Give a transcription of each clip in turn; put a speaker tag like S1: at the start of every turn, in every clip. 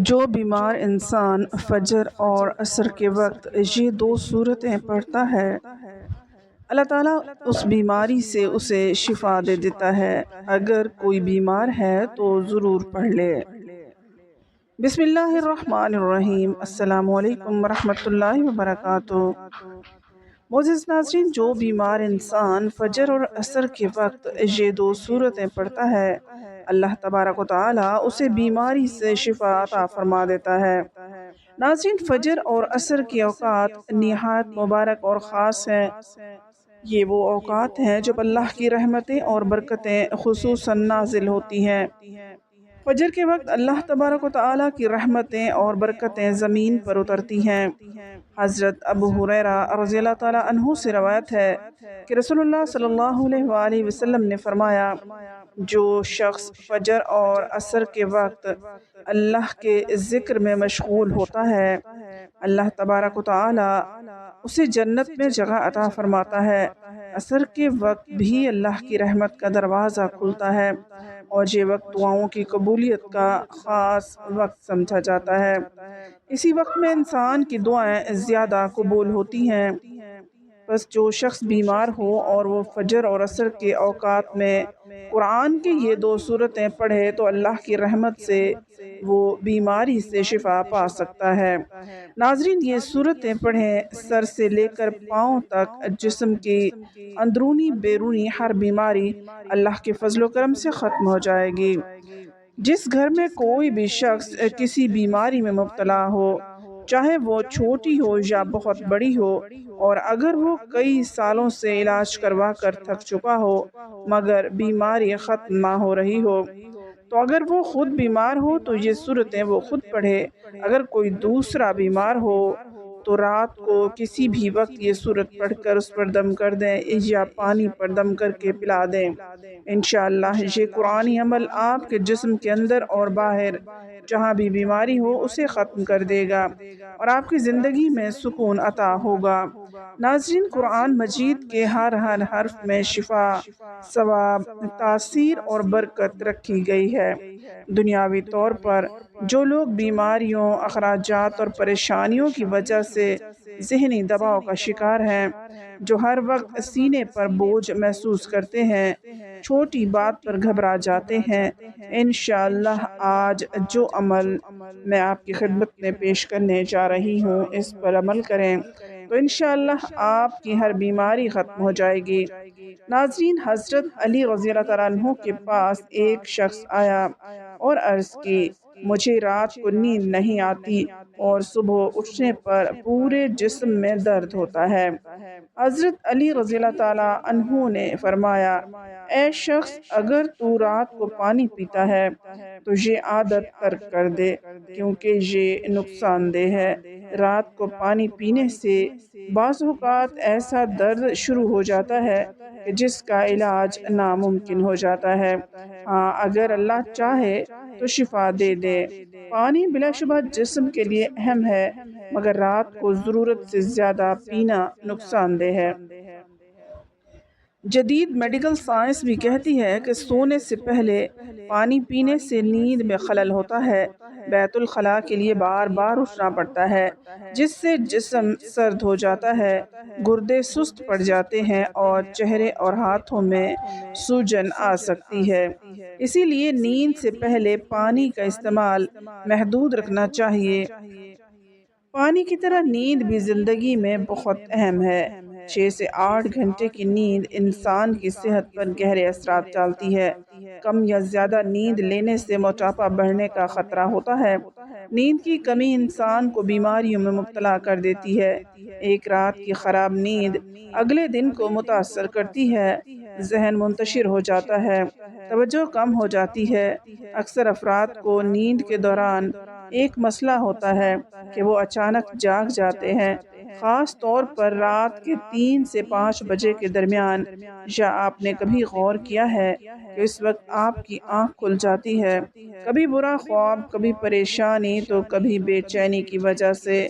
S1: جو بیمار انسان فجر اور عصر کے وقت یہ دو صورتیں پڑھتا ہے، اللہ تعالیٰ اس بیماری سے اسے شفا دے دیتا ہے۔ اگر کوئی بیمار ہے تو ضرور پڑھ لے۔ بسم اللہ الرحمن الرحیم۔ السلام علیکم ورحمۃ اللہ وبرکاتہ۔ معزز ناظرین، جو بیمار انسان فجر اور عصر کے وقت یہ دو صورتیں پڑھتا ہے، اللہ تبارک و تعالیٰ اسے بیماری سے شفا عطا فرما دیتا ہے۔ ناظرین، فجر اور عصر کے اوقات نہایت مبارک اور خاص ہیں۔ یہ وہ اوقات ہیں جب اللہ کی رحمتیں اور برکتیں خصوصاً نازل ہوتی ہیں۔ فجر کے وقت اللہ تبارک و تعالیٰ کی رحمتیں اور برکتیں زمین پر اترتی ہیں۔ حضرت ابو ہریرہ رضی اللہ تعالیٰ عنہ سے روایت ہے کہ رسول اللہ صلی اللہ علیہ وآلہ وسلم نے فرمایا، جو شخص فجر اور عصر کے وقت اللہ کے ذکر میں مشغول ہوتا ہے، اللہ تبارک و تعالیٰ اسے جنت میں جگہ عطا فرماتا ہے۔ عصر کے وقت بھی اللہ کی رحمت کا دروازہ کھلتا ہے اور یہ وقت دعاؤں کی قبولیت کا خاص وقت سمجھا جاتا ہے۔ اسی وقت میں انسان کی دعائیں زیادہ قبول ہوتی ہیں۔ بس جو شخص بیمار ہو اور وہ فجر اور عصر کے اوقات میں قرآن کی یہ دو صورتیں پڑھے تو اللہ کی رحمت سے وہ بیماری سے شفا پا سکتا ہے۔ ناظرین، یہ صورتیں پڑھیں، سر سے لے کر پاؤں تک جسم کی اندرونی بیرونی ہر بیماری اللہ کے فضل و کرم سے ختم ہو جائے گی۔ جس گھر میں کوئی بھی شخص کسی بیماری میں مبتلا ہو، چاہے وہ چھوٹی ہو یا بہت بڑی ہو، اور اگر وہ کئی سالوں سے علاج کروا کر تھک چکا ہو مگر بیماری ختم نہ ہو رہی ہو، تو اگر وہ خود بیمار ہو تو یہ صورتیں وہ خود پڑھے۔ اگر کوئی دوسرا بیمار ہو تو رات کو کسی بھی وقت یہ صورت پڑھ کر اس پر دم کر دیں یا پانی پر دم کر کے پلا دیں۔ انشاءاللہ یہ قرآنی عمل آپ کے جسم کے اندر اور باہر جہاں بھی بیماری ہو اسے ختم کر دے گا اور آپ کی زندگی میں سکون عطا ہوگا۔ ناظرین، قرآن مجید کے ہر حرف میں شفا، ثواب، تاثیر اور برکت رکھی گئی ہے۔ دنیاوی طور پر جو لوگ بیماریوں، اخراجات اور پریشانیوں کی وجہ سے ذہنی دباؤ کا شکار ہیں، جو ہر وقت سینے پر بوجھ محسوس کرتے ہیں، چھوٹی بات پر گھبرا جاتے ہیں، انشاءاللہ آج جو عمل میں آپ کی خدمت میں پیش کرنے جا رہی ہوں اس پر عمل کریں تو انشاءاللہ آپ کی ہر بیماری ختم ہو جائے گی۔ ناظرین، حضرت علی رضی اللہ تعالیٰ عنہ کے پاس ایک شخص آیا اور عرض کی، مجھے رات کو نیند نہیں آتی اور صبح اٹھنے پر پورے جسم میں درد ہوتا ہے۔ حضرت علی رضی اللہ تعالیٰ عنہ نے فرمایا، اے شخص، اگر تو رات کو پانی پیتا ہے تو یہ عادت ترک کر دے، کیونکہ یہ نقصان دہ ہے۔ رات کو پانی پینے سے بعض اوقات ایسا درد شروع ہو جاتا ہے کہ جس کا علاج ناممکن ہو جاتا ہے۔ ہاں، اگر اللہ چاہے تو شفا دے دے۔ پانی بلا شبہ جسم کے لیے اہم ہے، مگر رات کو ضرورت سے زیادہ پینا نقصان دہ ہے۔ جدید میڈیکل سائنس بھی کہتی ہے کہ سونے سے پہلے پانی پینے سے نیند میں خلل ہوتا ہے، بیت الخلاء کے لیے بار بار اٹھنا پڑتا ہے، جس سے جسم سرد ہو جاتا ہے، گردے سست پڑ جاتے ہیں اور چہرے اور ہاتھوں میں سوجن آ سکتی ہے۔ اسی لیے نیند سے پہلے پانی کا استعمال محدود رکھنا چاہیے۔ پانی کی طرح نیند بھی زندگی میں بہت اہم ہے۔ 6 سے 8 گھنٹے کی نیند انسان کی صحت پر گہرے اثرات ڈالتی ہے۔ کم یا زیادہ نیند لینے سے موٹاپا بڑھنے کا خطرہ ہوتا ہے۔ نیند کی کمی انسان کو بیماریوں میں مبتلا کر دیتی ہے۔ ایک رات کی خراب نیند اگلے دن کو متاثر کرتی ہے، ذہن منتشر ہو جاتا ہے، توجہ کم ہو جاتی ہے۔ اکثر افراد کو نیند کے دوران ایک مسئلہ ہوتا ہے کہ وہ اچانک جاگ جاتے ہیں، خاص طور پر رات کے 3 سے 5 بجے کے درمیان۔ یا آپ نے کبھی غور کیا ہے کہ اس وقت آپ کی آنکھ کھل جاتی ہے؟ کبھی برا خواب، کبھی پریشانی تو کبھی بے چینی کی وجہ سے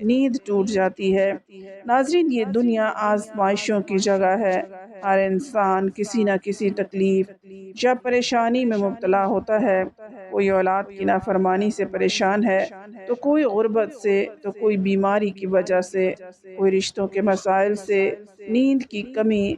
S1: نیند ٹوٹ جاتی ہے۔ ناظرین، یہ دنیا آزمائشوں کی جگہ ہے۔ ہر انسان کسی نہ کسی تکلیف یا پریشانی میں مبتلا ہوتا ہے۔ کوئی اولاد کی نافرمانی سے پریشان ہے، تو کوئی غربت سے، تو کوئی بیماری کی وجہ سے، کوئی رشتوں کے مسائل سے، نیند کی کمی،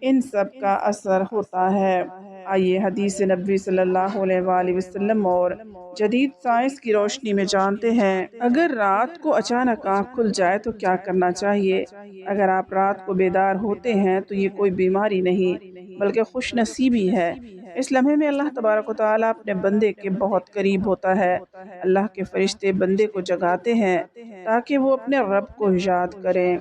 S1: ان سب کا اثر ہوتا ہے۔ آئیے حدیث نبوی صلی اللہ علیہ وآلہ وسلم اور جدید سائنس کی روشنی میں جانتے ہیں۔ اگر رات کو اچانک آنکھ کھل جائے تو کیا کرنا چاہیے؟ اگر آپ رات کو بیدار ہوتے ہیں تو یہ کوئی بیماری نہیں بلکہ خوش نصیبی ہے۔ اس لمحے میں اللہ تبارک و تعالیٰ اپنے بندے کے بہت قریب ہوتا ہے۔ اللہ کے فرشتے بندے کو جگاتے ہیں تاکہ وہ اپنے رب کو یاد کریں۔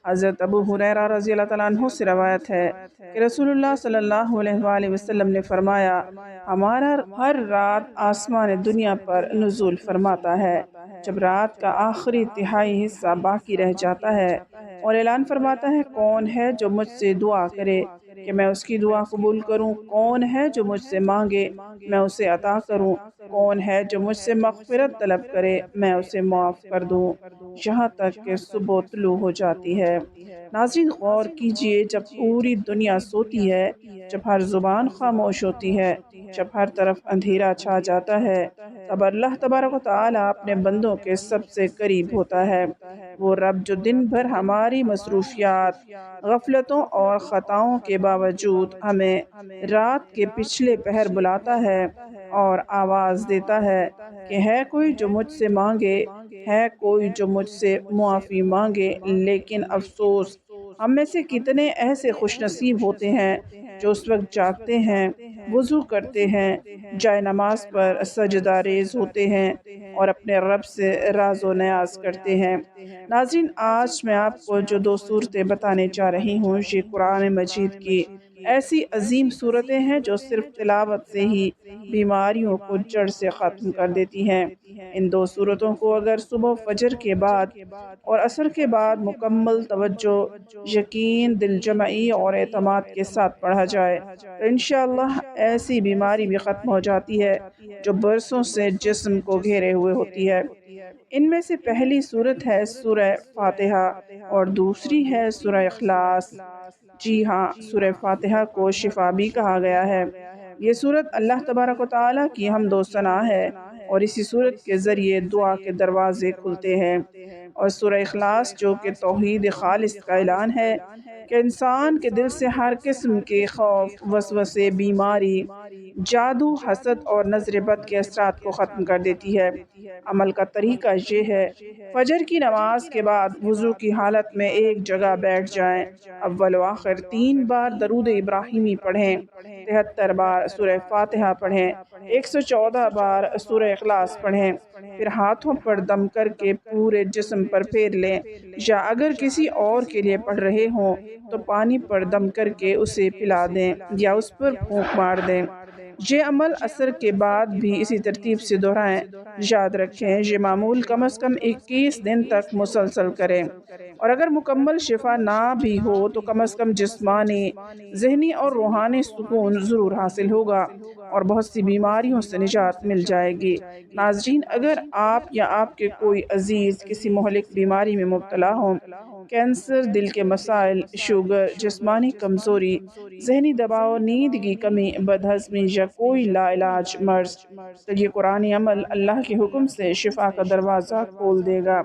S1: حضرت ابو ہریرہ رضی اللہ تعالیٰ عنہ سے روایت ہے کہ رسول اللہ صلی اللہ علیہ وآلہ وسلم نے فرمایا، ہمارا ہر رات آسمان دنیا پر نزول فرماتا ہے جب رات کا آخری تہائی حصہ باقی رہ جاتا ہے، اور اعلان فرماتا ہے، کون ہے جو مجھ سے دعا کرے کہ میں اس کی دعا قبول کروں؟ کون ہے جو مجھ سے مانگے میں اسے عطا کروں؟ کون ہے جو مجھ سے مغفرت طلب کرے میں اسے معاف کر دوں، یہاں تک کہ صبح طلوع ہو جاتی ہے۔ ناظرین غور کیجئے، جب پوری دنیا سوتی ہے، جب ہر زبان خاموش ہوتی ہے، جب ہر طرف اندھیرا چھا جاتا ہے، تب اللہ تبارک و تعالیٰ اپنے بندوں کے سب سے قریب ہوتا ہے۔ وہ رب جو دن بھر ہماری مصروفیات، غفلتوں اور خطاؤں کے باوجود ہمیں رات کے پچھلے پہر بلاتا ہے اور آواز دیتا ہے کہ ہے کوئی جو مجھ سے مانگے، ہے کوئی جو مجھ سے معافی مانگے۔ لیکن افسوس، ہم میں سے کتنے ایسے خوش نصیب ہوتے ہیں جو اس وقت جاگتے ہیں، وضو کرتے ہیں، جائے نماز پر سجدہ ریز ہوتے ہیں اور اپنے رب سے راز و نیاز کرتے ہیں۔ ناظرین، آج میں آپ کو جو دو صورتیں بتانے جا رہی ہوں، یہ قرآن مجید کی ایسی عظیم صورتیں ہیں جو صرف تلاوت سے ہی بیماریوں کو جڑ سے ختم کر دیتی ہیں۔ ان دو صورتوں کو اگر صبح فجر کے بعد اور عصر کے بعد مکمل توجہ، یقین، دل جمعی اور اعتماد کے ساتھ پڑھا جائے تو انشاءاللہ ایسی بیماری بھی ختم ہو جاتی ہے جو برسوں سے جسم کو گھیرے ہوئے ہوتی ہے۔ ان میں سے پہلی صورت ہے سورہ فاتحہ اور دوسری ہے سورہ اخلاص۔ جی ہاں، سورہ فاتحہ کو شفا بھی کہا گیا ہے۔ یہ صورت اللہ تبارک و تعالیٰ کی حمد و ثنا ہے اور اسی صورت کے ذریعے دعا کے دروازے کھلتے ہیں۔ اور سورہ اخلاص جو کہ توحید خالص کا اعلان ہے کہ انسان کے دل سے ہر قسم کے خوف، وسوسے، بیماری، جادو، حسد اور نظر بد کے اثرات کو ختم کر دیتی ہے۔ عمل کا طریقہ یہ ہے، فجر کی نماز کے بعد وضو کی حالت میں ایک جگہ بیٹھ جائیں، اول و آخر 3 بار درود ابراہیمی پڑھیں، 73 بار سورہ فاتحہ پڑھیں، 114 بار سورہ اخلاص پڑھیں، پھر ہاتھوں پر دم کر کے پورے جسم پر پھیر لیں، یا اگر کسی اور کے لیے پڑھ رہے ہوں تو پانی پر دم کر کے اسے پلا دیں یا اس پر پھونک مار دیں۔ یہ عمل عصر کے بعد بھی اسی ترتیب سے دہرائیں۔ یاد رکھیں، یہ معمول کم از کم 21 دن تک مسلسل کریں، اور اگر مکمل شفا نہ بھی ہو تو کم از کم جسمانی، ذہنی اور روحانی سکون ضرور حاصل ہوگا اور بہت سی بیماریوں سے نجات مل جائے گی۔ ناظرین، اگر آپ یا آپ کے کوئی عزیز کسی مہلک بیماری میں مبتلا ہوں، کینسر، دل کے مسائل، شوگر، جسمانی کمزوری، ذہنی دباؤ، نیند کی کمی، بدہضمی یا کوئی لا علاج مرض، تو یہ قرآنی عمل اللہ کے حکم سے شفا کا دروازہ کھول دے گا،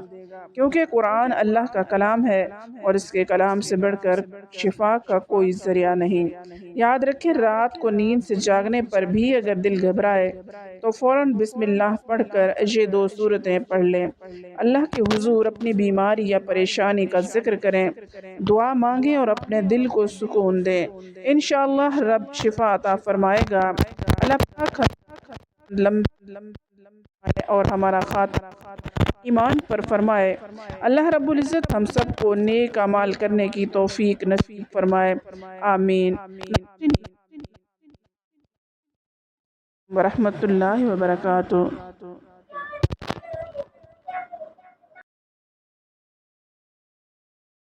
S1: کیونکہ قرآن اللہ کا کلام ہے اور اس کے کلام سے بڑھ کر شفا کا کوئی ذریعہ نہیں۔ یاد رکھیں، رات کو نیند سے جاگنے پر بھی اگر دل گھبرائے تو فوراً بسم اللہ پڑھ کر یہ دو صورتیں پڑھ لیں، اللہ کے حضور اپنی بیماری یا پریشانی کا ذکر کریں، دعا مانگیں اور اپنے دل کو سکون دیں۔ انشاءاللہ رب شفا عطا فرمائے گا۔ اللہ پاک اور ہمارا خاتمہ ایمان پر فرمائے۔ اللہ رب العزت ہم سب کو نیک اعمال کرنے کی توفیق نصیب فرمائے، آمین۔ ورحمۃ اللہ وبرکاتہ۔